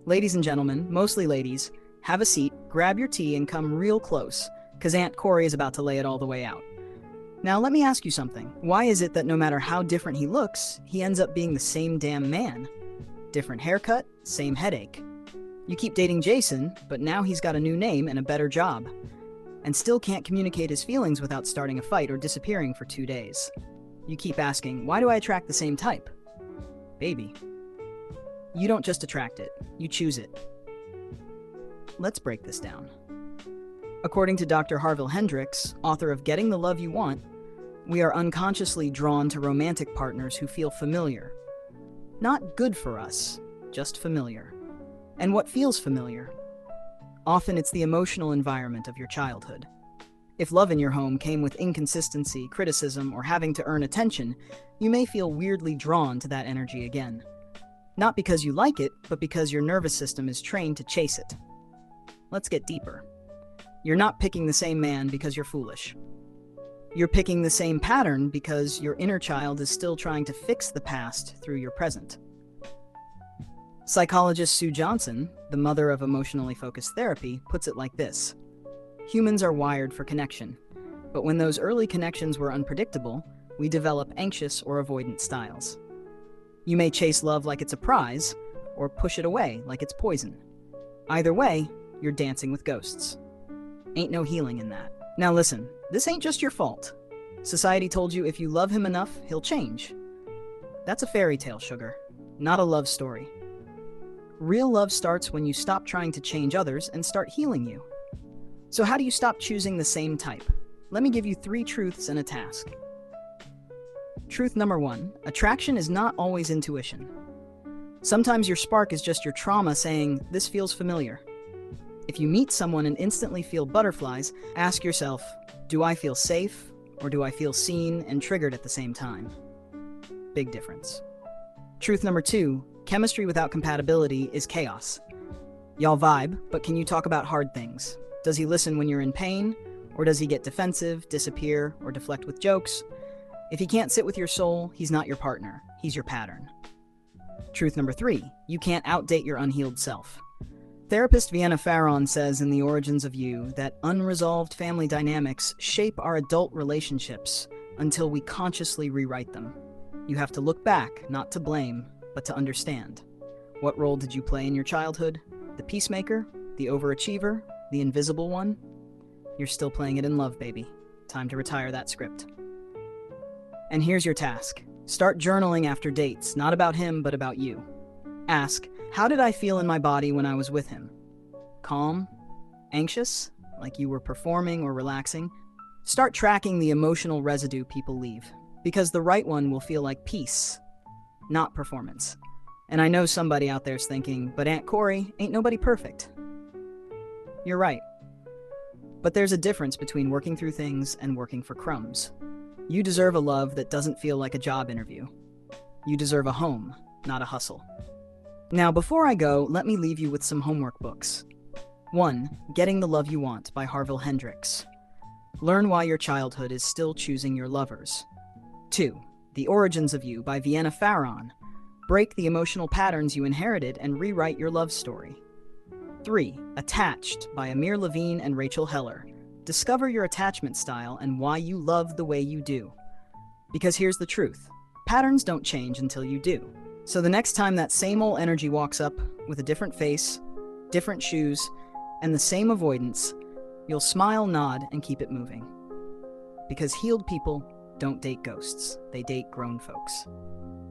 Ladies and gentlemen, mostly ladies, have a seat, grab your tea, and come real close, because Aunt Corey is about to lay it all the way out. Now, let me ask you something. Why is it that no matter how different he looks, he ends up being the same damn man? Different haircut, same headache. You keep dating Jason, but now he's got a new name and a better job, and still can't communicate his feelings without starting a fight or disappearing for 2 days. You keep asking, why do I attract the same type? Baby, you don't just attract it, you choose it. Let's break this down. According to Dr. Harville Hendrix, author of Getting the Love You Want, we are unconsciously drawn to romantic partners who feel familiar. Not good for us, just familiar. And what feels familiar? Often it's the emotional environment of your childhood. If love in your home came with inconsistency, criticism, or having to earn attention, you may feel weirdly drawn to that energy again. Not because you like it, but because your nervous system is trained to chase it. Let's get deeper. You're not picking the same man because you're foolish. You're picking the same pattern because your inner child is still trying to fix the past through your present. Psychologist Sue Johnson, the mother of emotionally focused therapy, puts it like this. Humans are wired for connection, but when those early connections were unpredictable, we develop anxious or avoidant styles. You may chase love like it's a prize, or push it away like it's poison. Either way, you're dancing with ghosts. Ain't no healing in that. Now listen, this ain't just your fault. Society told you if you love him enough, he'll change. That's a fairy tale, sugar, not a love story. Real love starts when you stop trying to change others and start healing you. So how do you stop choosing the same type? Let me give you 3 truths and a task. Truth number 1, attraction is not always intuition. Sometimes your spark is just your trauma saying, this feels familiar. If you meet someone and instantly feel butterflies, ask yourself, do I feel safe or do I feel seen and triggered at the same time? Big difference. Truth number 2, chemistry without compatibility is chaos. Y'all vibe, but can you talk about hard things? Does he listen when you're in pain? Or does he get defensive, disappear, or deflect with jokes? If he can't sit with your soul, he's not your partner. He's your pattern. Truth number 3, you can't outdate your unhealed self. Therapist Vienna Farron says in The Origins of You that unresolved family dynamics shape our adult relationships until we consciously rewrite them. You have to look back, not to blame, but to understand. What role did you play in your childhood? The peacemaker? The overachiever? The invisible one? You're still playing it in love, baby. Time to retire that script. And here's your task. Start journaling after dates, not about him, but about you. Ask, how did I feel in my body when I was with him? Calm? Anxious? Like you were performing or relaxing? Start tracking the emotional residue people leave, because the right one will feel like peace, not performance. And I know somebody out there's thinking, but Aunt Corey, ain't nobody perfect. You're right. But there's a difference between working through things and working for crumbs. You deserve a love that doesn't feel like a job interview. You deserve a home, not a hustle. Now, before I go, let me leave you with some homework books. 1. Getting the Love You Want by Harville Hendrix. Learn why your childhood is still choosing your lovers. 2. The Origins of You by Vienna Farron. Break the emotional patterns you inherited and rewrite your love story. 3. Attached by Amir Levine and Rachel Heller. Discover your attachment style and why you love the way you do. Because here's the truth. Patterns don't change until you do. So the next time that same old energy walks up with a different face, different shoes, and the same avoidance, you'll smile, nod, and keep it moving. Because healed people don't date ghosts. They date grown folks.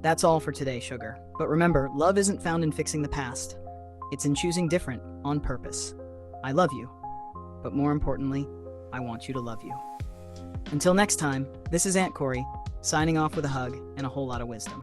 That's all for today, sugar. But remember, love isn't found in fixing the past. It's in choosing different on purpose. I love you, but more importantly, I want you to love you. Until next time, this is Aunt Corey, signing off with a hug and a whole lot of wisdom.